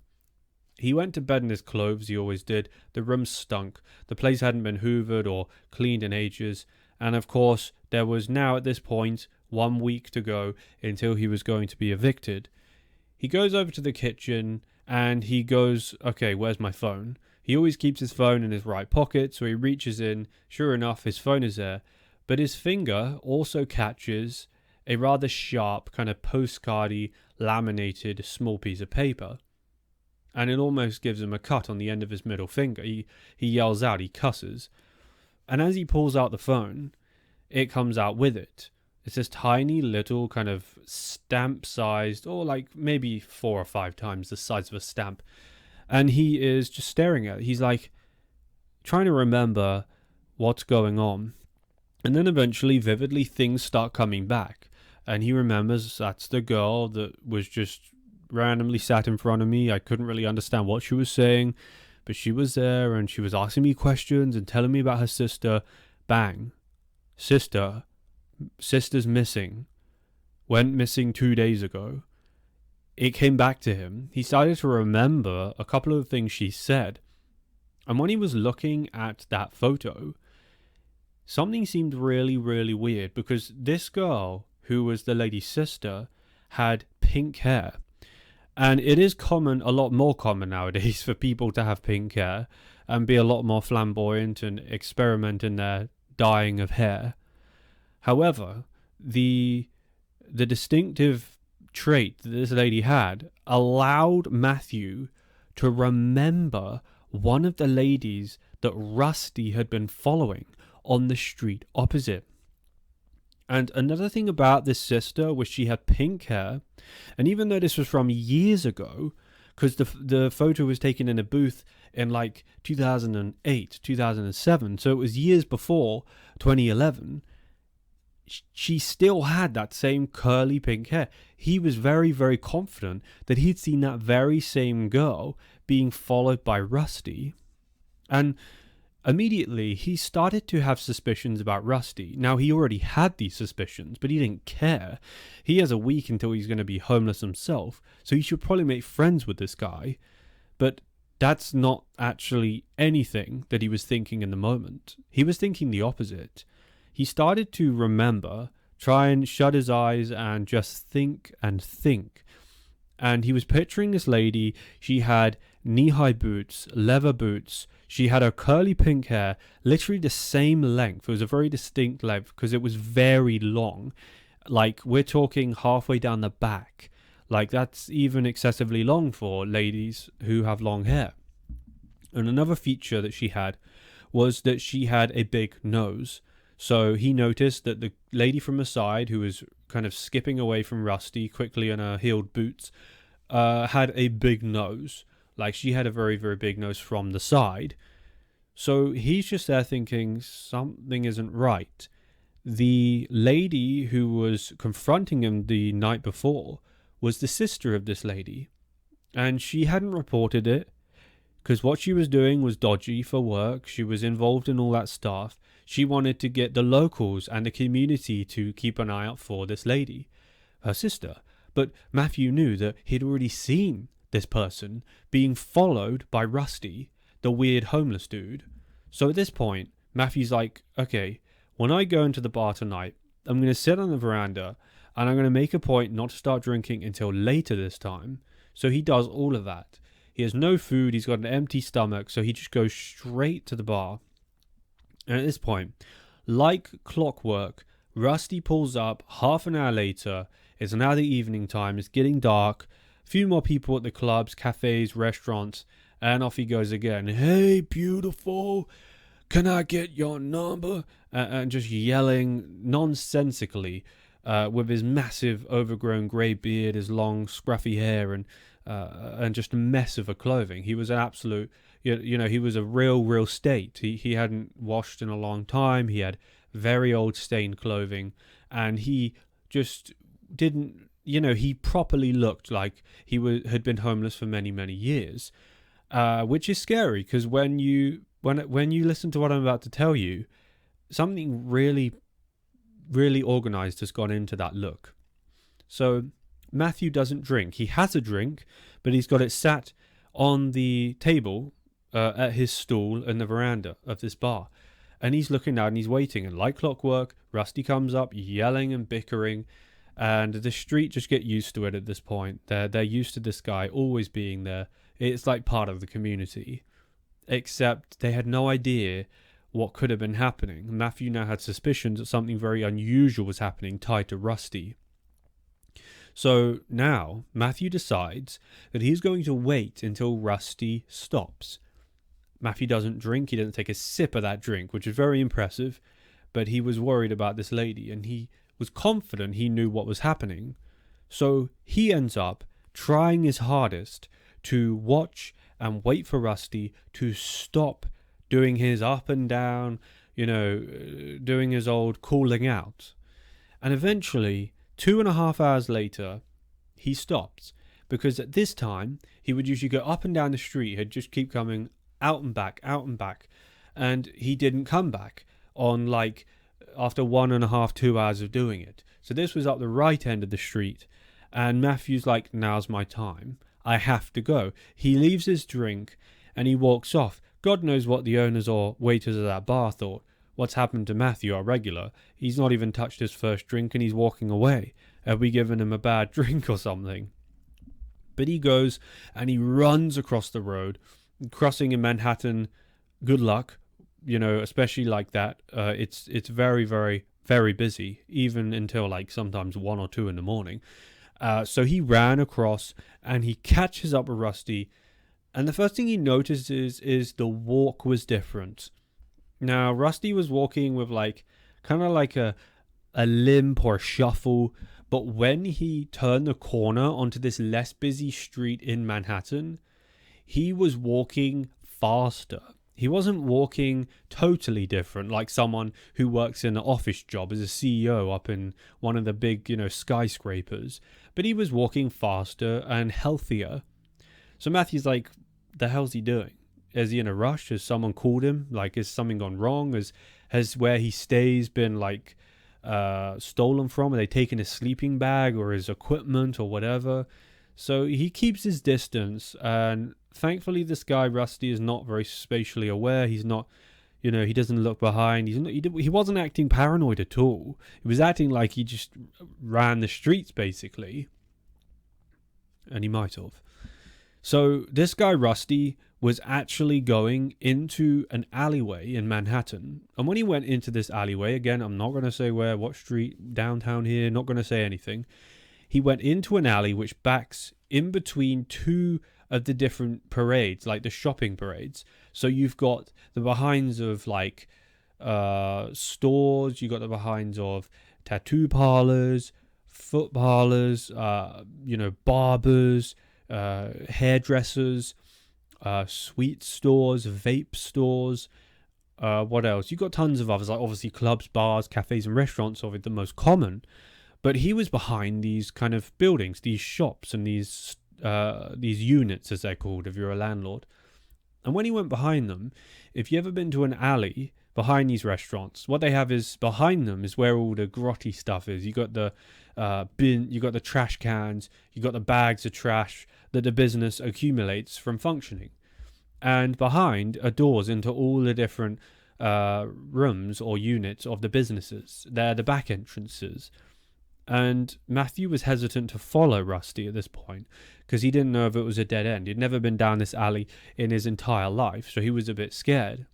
He went to bed in his clothes, he always did. The room stunk. The place hadn't been hoovered or cleaned in ages. And of course, there was now at this point 1 week to go until he was going to be evicted. He goes over to the kitchen and he goes, okay, where's my phone? He always keeps his phone in his right pocket, so he reaches in. Sure enough, his phone is there. But his finger also catches a rather sharp, kind of postcardy, laminated small piece of paper. And it almost gives him a cut on the end of his middle finger. He yells out, he cusses. And as he pulls out the phone, it comes out with it. It's this tiny little kind of stamp-sized, or like maybe 4 or 5 times the size of a stamp. And he is just staring at it. He's like trying to remember what's going on. And then eventually, vividly, things start coming back. And he remembers that's the girl that was just randomly sat in front of me. I couldn't really understand what she was saying, but she was there and she was asking me questions and telling me about her sister. Bang. Sister's missing. Went missing 2 days ago. It came back to him. He started to remember a couple of things she said. And when he was looking at that photo, something seemed really, really weird, because this girl, who was the lady's sister, had pink hair. And it is common, a lot more common nowadays, for people to have pink hair and be a lot more flamboyant and experiment in their dyeing of hair. However, the distinctive trait that this lady had allowed Matthew to remember one of the ladies that Rusty had been following on the street opposite. And another thing about this sister was she had pink hair, and even though this was from years ago, because the photo was taken in a booth in like 2008, 2007, so it was years before 2011, she still had that same curly pink hair. He was very, very confident that he'd seen that very same girl being followed by Rusty. And immediately, he started to have suspicions about Rusty. Now, he already had these suspicions, but he didn't care. He has a week until he's going to be homeless himself, so he should probably make friends with this guy. But that's not actually anything that he was thinking in the moment. He was thinking the opposite. He started to remember, try and shut his eyes and just think and think. And he was picturing this lady. She had knee-high boots, leather boots. She had her curly pink hair, literally the same length. It was a very distinct length because it was very long. Like, we're talking halfway down the back. Like, that's even excessively long for ladies who have long hair. And another feature that she had was that she had a big nose. So he noticed that the lady from the side, who was kind of skipping away from Rusty quickly in her heeled boots, had a big nose. Like, she had a very, very big nose from the side. So he's just there thinking something isn't right. The lady who was confronting him the night before was the sister of this lady. And she hadn't reported it, because what she was doing was dodgy for work. She was involved in all that stuff. She wanted to get the locals and the community to keep an eye out for this lady, her sister. But Matthew knew that he'd already seen this person being followed by Rusty, the weird homeless dude. So at this point, Matthew's like, okay, when I go into the bar tonight, I'm going to sit on the veranda and I'm going to make a point not to start drinking until later this time. So he does all of that. He has no food. He's got an empty stomach. So he just goes straight to the bar. And at this point, like clockwork, Rusty pulls up half an hour later. It's now the evening time. It's getting dark. A few more people at the clubs, cafes, restaurants. And off he goes again. Hey, beautiful. Can I get your number? And just yelling nonsensically with his massive overgrown grey beard, his long scruffy hair, and just a mess of a clothing. He was an absolute, he was a real state. He hadn't washed in a long time. He had very old stained clothing, and he just didn't, he properly looked like he had been homeless for many, many years, which is scary, because when you listen to what I'm about to tell you, something really, really organized has gone into that look. So Matthew doesn't drink. He has a drink, but he's got it sat on the table at his stool in the veranda of this bar. And he's looking out and he's waiting. And like clockwork, Rusty comes up yelling and bickering. And the street just get used to it at this point. They're used to this guy always being there. It's like part of the community. Except they had no idea what could have been happening. Matthew now had suspicions that something very unusual was happening tied to Rusty. So now Matthew decides that he's going to wait until Rusty stops. Matthew doesn't drink. He doesn't take a sip of that drink, which is very impressive. But he was worried about this lady, and he was confident he knew what was happening. So he ends up trying his hardest to watch and wait for Rusty to stop doing his up and down, doing his old calling out. And eventually, 2.5 hours later, he stops, because at this time, he would usually go up and down the street. He'd just keep coming out and back, and he didn't come back on after 1.5, 2 hours of doing it. So this was up the right end of the street, and Matthew's like, now's my time. I have to go. He leaves his drink and he walks off, God knows what the owners or waiters of that bar thought. What's happened to Matthew, our regular? He's not even touched his first drink and he's walking away. Have we given him a bad drink or something? But he goes and he runs across the road, crossing in Manhattan. Good luck, especially like that. It's very, very, very busy, even until like sometimes 1 or 2 in the morning. So he ran across and he catches up with Rusty. And the first thing he notices is the walk was different. Now, Rusty was walking with kind of like a limp or a shuffle. But when he turned the corner onto this less busy street in Manhattan, he was walking faster. He wasn't walking totally different, like someone who works in an office job as a CEO up in one of the big, skyscrapers. But he was walking faster and healthier. So Matthew's like, the hell's he doing? Is he in a rush? Has someone called him? Has something gone wrong? Has where he stays been stolen from? Are they taking his sleeping bag or his equipment or whatever? So he keeps his distance, and thankfully this guy Rusty is not very spatially aware. He's not, he doesn't look behind. He wasn't acting paranoid at all. He was acting like he just ran the streets basically, and he might have. So this guy Rusty was actually going into an alleyway in Manhattan. And when he went into this alleyway, again, I'm not going to say where, what street, downtown here, not going to say anything. He went into an alley which backs in between 2 of the different parades, like the shopping parades. So you've got the behinds of stores, you've got the behinds of tattoo parlors, foot parlors, barbers, hairdressers, sweet stores, vape stores, what else? You've got tons of others, like obviously clubs, bars, cafes and restaurants are the most common. But he was behind these kind of buildings, these shops and these units, as they're called, if you're a landlord. And when he went behind them, if you've ever been to an alley behind these restaurants, what they have is behind them is where all the grotty stuff is. You got the bin, you got the trash cans, you got the bags of trash that the business accumulates from functioning. And behind are doors into all the different rooms or units of the businesses. They're the back entrances. And Matthew was hesitant to follow Rusty at this point because he didn't know if it was a dead end. He'd never been down this alley in his entire life, so he was a bit scared.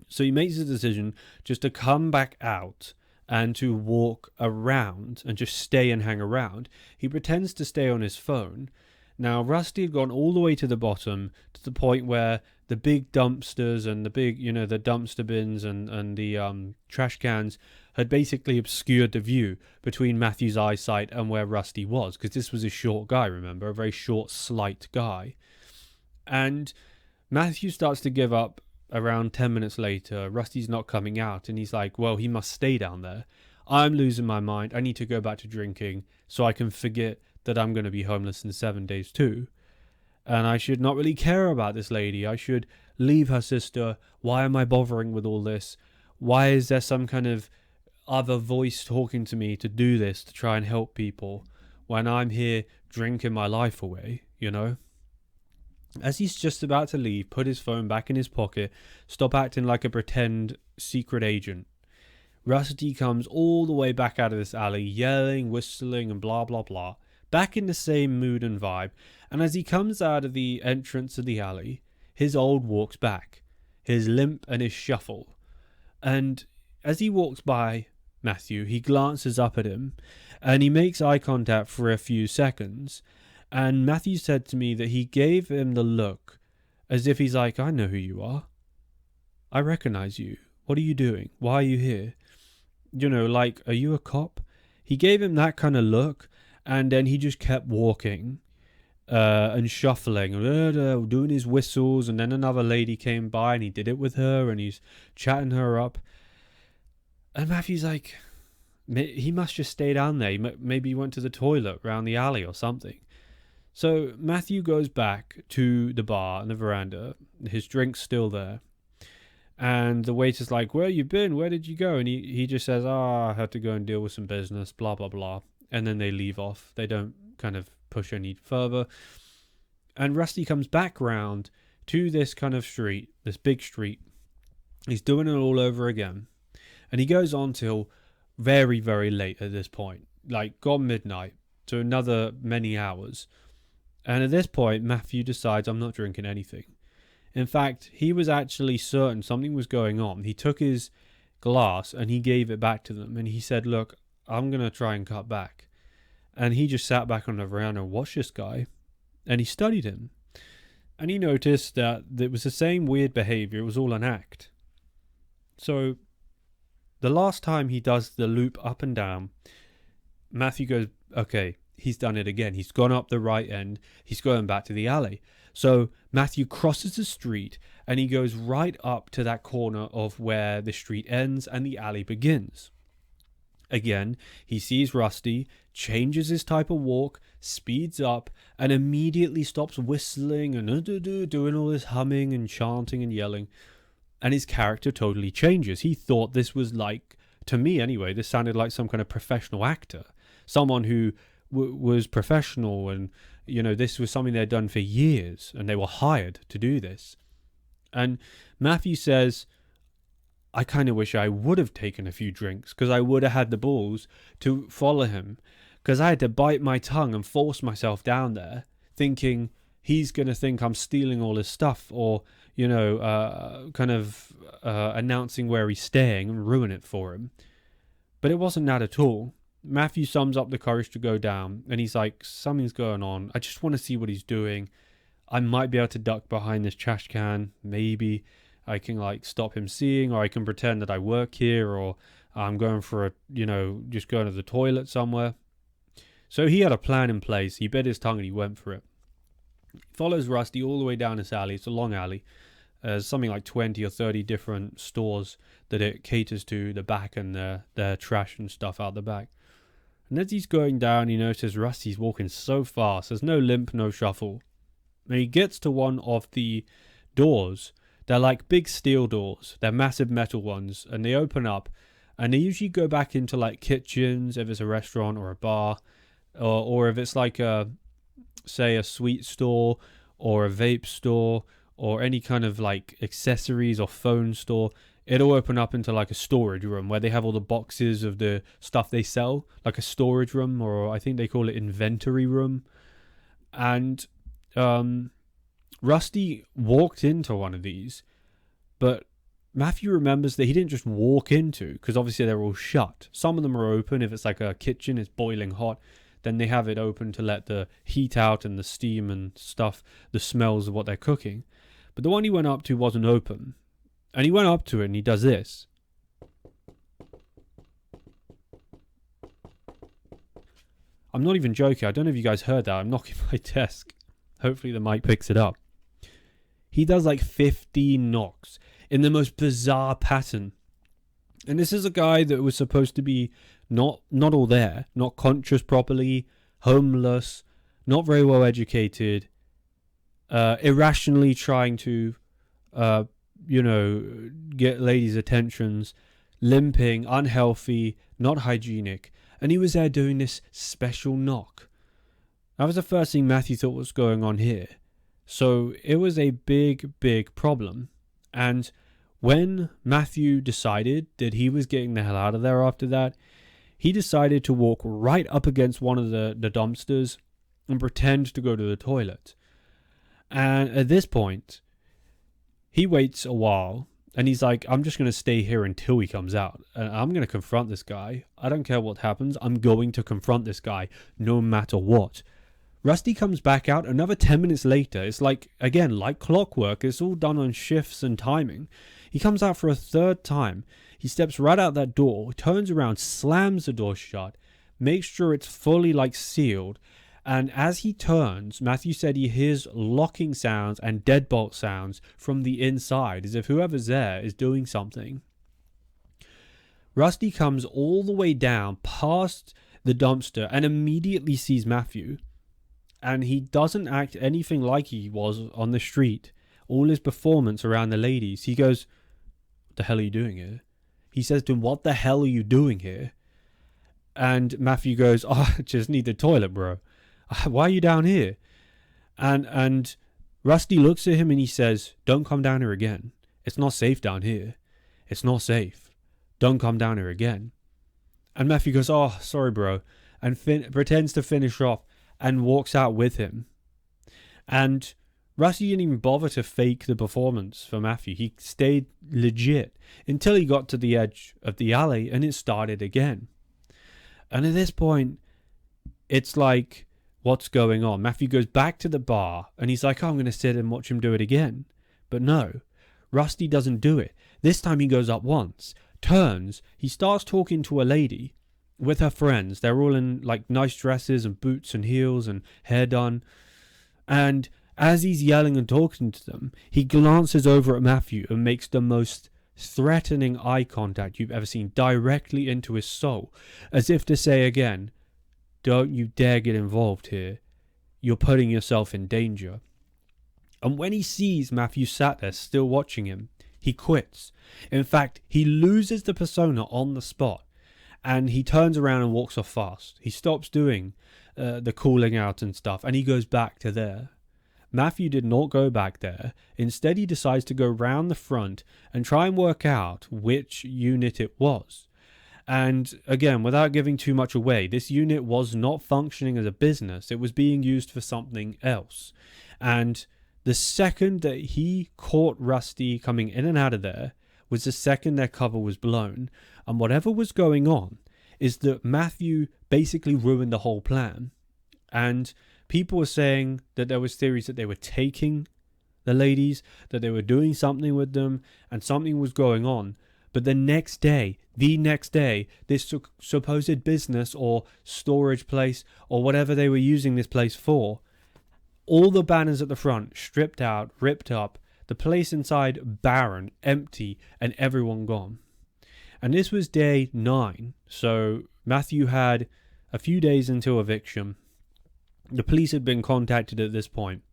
So he makes the decision just to come back out and to walk around and just stay and hang around. He pretends to stay on his phone. Now, Rusty had gone all the way to the bottom to the point where the big dumpsters and the big, the dumpster bins and the trash cans had basically obscured the view between Matthew's eyesight and where Rusty was, because this was a short guy, remember, a very short, slight guy. And Matthew starts to give up around 10 minutes later. Rusty's not coming out, and he's like, well, he must stay down there. I'm losing my mind. I need to go back to drinking so I can forget that I'm going to be homeless in 7 days too. And I should not really care about this lady. I should leave her sister. Why am I bothering with all this? Why is there some kind of other voice talking to me to do this, to try and help people, when I'm here drinking my life away, As he's just about to leave, put his phone back in his pocket, stop acting like a pretend secret agent, Rusty comes all the way back out of this alley, yelling, whistling, and blah, blah, blah, back in the same mood and vibe. And as he comes out of the entrance of the alley, his old walks back, his limp and his shuffle. And as he walks by Matthew, he glances up at him, and he makes eye contact for a few seconds. And Matthew said to me that he gave him the look as if he's like, I know who you are. I recognize you. What are you doing? Why are you here? Are you a cop? He gave him that kind of look, and then he just kept walking and shuffling, doing his whistles, and then another lady came by and he did it with her, and he's chatting her up. And Matthew's like, he must just stay down there. Maybe he went to the toilet around the alley or something. So Matthew goes back to the bar and the veranda. His drink's still there. And the waiter's like, where you been? Where did you go? And he just says, I had to go and deal with some business, blah, blah, blah. And then they leave off. They don't kind of push any further. And Rusty comes back round to this kind of street, this big street. He's doing it all over again. And he goes on till very, very late at this point, like gone midnight, to another many hours. And at this point, Matthew decides, I'm not drinking anything. In fact, he was actually certain something was going on. He took his glass and he gave it back to them. And he said, look, I'm going to try and cut back. And he just sat back on the veranda and watched this guy. And he studied him. And he noticed that it was the same weird behavior. It was all an act. So the last time he does the loop up and down, Matthew goes, okay, he's done it again. He's gone up the right end. He's going back to the alley. So Matthew crosses the street and he goes right up to that corner of where the street ends and the alley begins. Again, he sees Rusty, changes his type of walk, speeds up, and immediately stops whistling and doing all this humming and chanting and yelling. And his character totally changes. He thought this was like, to me anyway, this sounded like some kind of professional actor. Someone who was professional and, you know, this was something they'd done for years and they were hired to do this. And Matthew says, I kind of wish I would have taken a few drinks because I would have had the balls to follow him, because I had to bite my tongue and force myself down there thinking he's going to think I'm stealing all his stuff or, you know, announcing where he's staying and ruin it for him. But it wasn't that at all. Matthew sums up the courage to go down and he's like, something's going on. I just want to see what he's doing. I might be able to duck behind this trash can. Maybe I can like stop him seeing, or I can pretend that I work here, or I'm going for just going to the toilet somewhere. So he had a plan in place. He bit his tongue and he went for it. He follows Rusty all the way down this alley. It's a long alley. There's something like 20 or 30 different stores that it caters to, the back and their trash and stuff out the back. And as he's going down, he notices Rusty's walking so fast. There's no limp, no shuffle. And he gets to one of the doors. They're like big steel doors. They're massive metal ones. And they open up. And they usually go back into like kitchens, if it's a restaurant or a bar. Or if it's like a sweet store or a vape store or any kind of like accessories or phone store. It'll open up into like a storage room where they have all the boxes of the stuff they sell, like a storage room, or I think they call it inventory room. And Rusty walked into one of these, but Matthew remembers that he didn't just walk into, because obviously they're all shut. Some of them are open. If it's like a kitchen, it's boiling hot, then they have it open to let the heat out and the steam and stuff, the smells of what they're cooking. But the one he went up to wasn't open. And he went up to it and he does this. I'm not even joking. I don't know if you guys heard that. I'm knocking my desk. Hopefully the mic picks it up. He does like 15 knocks in the most bizarre pattern. And this is a guy that was supposed to be not all there, not conscious properly, homeless, not very well educated, irrationally trying to get ladies' attentions, limping, unhealthy, not hygienic. And he was there doing this special knock. That was the first thing Matthew thought was going on here. So it was a big, big problem. And when Matthew decided that he was getting the hell out of there after that, he decided to walk right up against one of the dumpsters and pretend to go to the toilet. And at this point, he waits a while and he's like, I'm just going to stay here until he comes out. And I'm going to confront this guy. I don't care what happens. I'm going to confront this guy no matter what. Rusty comes back out another 10 minutes later. It's like, again, like clockwork. It's all done on shifts and timing. He comes out for a third time. He steps right out that door, turns around, slams the door shut, makes sure it's fully like sealed. And as he turns, Matthew said he hears locking sounds and deadbolt sounds from the inside, as if whoever's there is doing something. Rusty comes all the way down past the dumpster and immediately sees Matthew. And he doesn't act anything like he was on the street. All his performance around the ladies. He goes, what the hell are you doing here? He says to him, what the hell are you doing here? And Matthew goes, I just need the toilet, bro. Why are you down here? And Rusty looks at him and he says, "Don't come down here again. It's not safe down here. It's not safe. Don't come down here again." And Matthew goes, "Oh, sorry, bro," and pretends to finish off and walks out with him. And Rusty didn't even bother to fake the performance for Matthew. He stayed legit until he got to the edge of the alley and it started again. And at this point, it's like, what's going on? Matthew goes back to the bar and he's like, "Oh, I'm going to sit and watch him do it again." But no, Rusty doesn't do it. This time he goes up once, turns, he starts talking to a lady with her friends. They're all in like nice dresses and boots and heels and hair done. And as he's yelling and talking to them, he glances over at Matthew and makes the most threatening eye contact you've ever seen, directly into his soul, as if to say again, "Don't you dare get involved here. You're putting yourself in danger." And when he sees Matthew sat there still watching him, he quits. In fact, he loses the persona on the spot and he turns around and walks off fast. He stops doing the calling out and stuff and he goes back to there. Matthew did not go back there. Instead, he decides to go round the front and try and work out which unit it was. And again, without giving too much away, this unit was not functioning as a business. It was being used for something else. And the second that he caught Rusty coming in and out of there was the second their cover was blown. And whatever was going on is that Matthew basically ruined the whole plan. And people were saying that there was theories that they were taking the ladies, that they were doing something with them, and something was going on. But the next day, this supposed business or storage place or whatever they were using this place for, all the banners at the front stripped out, ripped up, the place inside barren, empty, and everyone gone. And this was day 9, so Matthew had a few days until eviction. The police had been contacted at this point.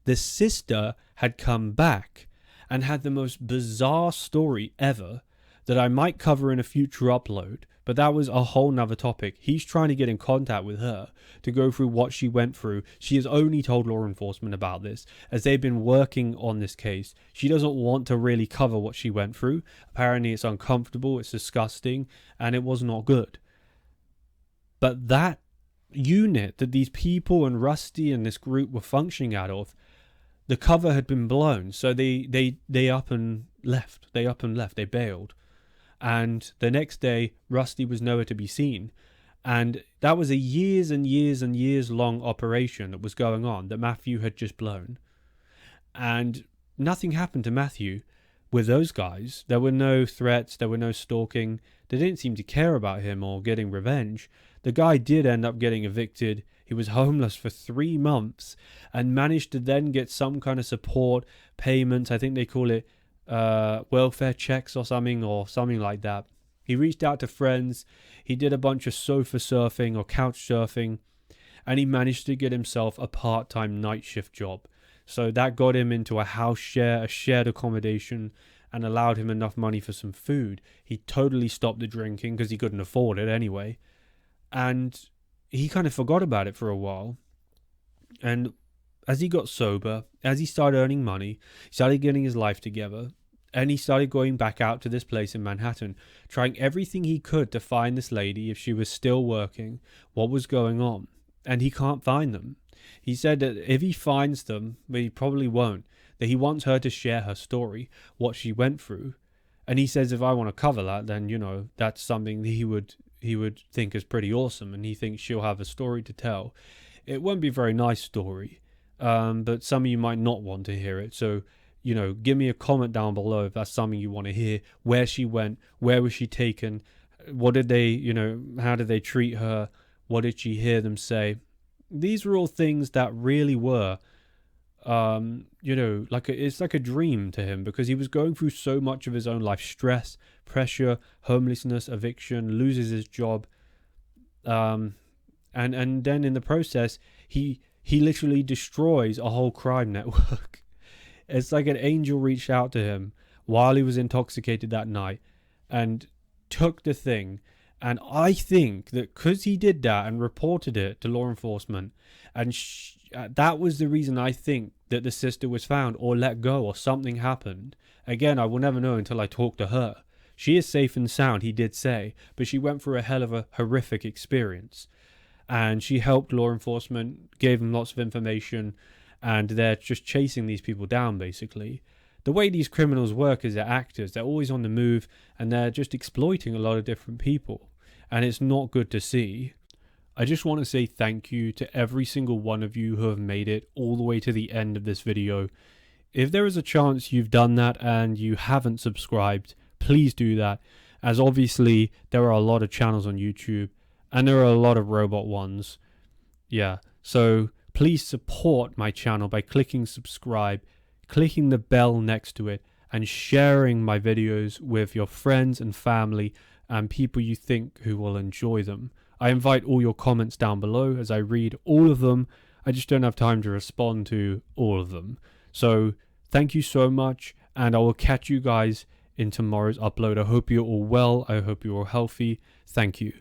The sister had come back and had the most bizarre story ever that I might cover in a future upload, but that was a whole nother topic. He's trying to get in contact with her to go through what she went through. She has only told law enforcement about this, as they've been working on this case. She doesn't want to really cover what she went through. Apparently it's uncomfortable, it's disgusting, and it was not good. But that unit that these people and Rusty and this group were functioning out of, the cover had been blown, so they up and left. They bailed. And the next day, Rusty was nowhere to be seen. And that was a years and years and years long operation that was going on that Matthew had just blown. And nothing happened to Matthew with those guys. There were no threats, there were no stalking. They didn't seem to care about him or getting revenge. The guy did end up getting evicted. He was homeless for 3 months and managed to then get some kind of support payments. I think they call it welfare checks or something like that. He reached out to friends. He did a bunch of sofa surfing or couch surfing, and he managed to get himself a part-time night shift job. So that got him into a house share, a shared accommodation, and allowed him enough money for some food. He totally stopped the drinking because he couldn't afford it anyway. And he kind of forgot about it for a while. And as he got sober, as he started earning money, he started getting his life together, and he started going back out to this place in Manhattan, trying everything he could to find this lady, if she was still working, what was going on. And he can't find them. He said that if he finds them, but he probably won't, that he wants her to share her story, what she went through. And he says if I want to cover that, then, you know, that's something that he would think is pretty awesome, and he thinks she'll have a story to tell. It won't be a very nice story, but some of you might not want to hear it. So, you know, give me a comment down below if that's something you want to hear. Where she went, where was she taken, what did they, you know, how did they treat her, what did she hear them say? These were all things that really were, you know, it's like a dream to him, because he was going through so much of his own life: stress, pressure, homelessness, eviction, loses his job, and then in the process, he literally destroys a whole crime network. It's like an angel reached out to him while he was intoxicated that night and took the thing. And I think that because he did that and reported it to law enforcement, and that was the reason I think that the sister was found or let go or something happened. Again, I will never know until I talk to her. She is safe and sound, he did say, but she went through a hell of a horrific experience. And she helped law enforcement, gave them lots of information, and they're just chasing these people down, basically. The way these criminals work is they're actors. They're always on the move, and they're just exploiting a lot of different people. And it's not good to see. I just want to say thank you to every single one of you who have made it all the way to the end of this video. If there is a chance you've done that and you haven't subscribed, please do that, as obviously there are a lot of channels on YouTube and there are a lot of robot ones. Yeah, so please support my channel by clicking subscribe, clicking the bell next to it, and sharing my videos with your friends and family and people you think who will enjoy them. I invite all your comments down below as I read all of them. I just don't have time to respond to all of them. So thank you so much, and I will catch you guys in tomorrow's upload. I hope you're all well. I hope you're all healthy. Thank you.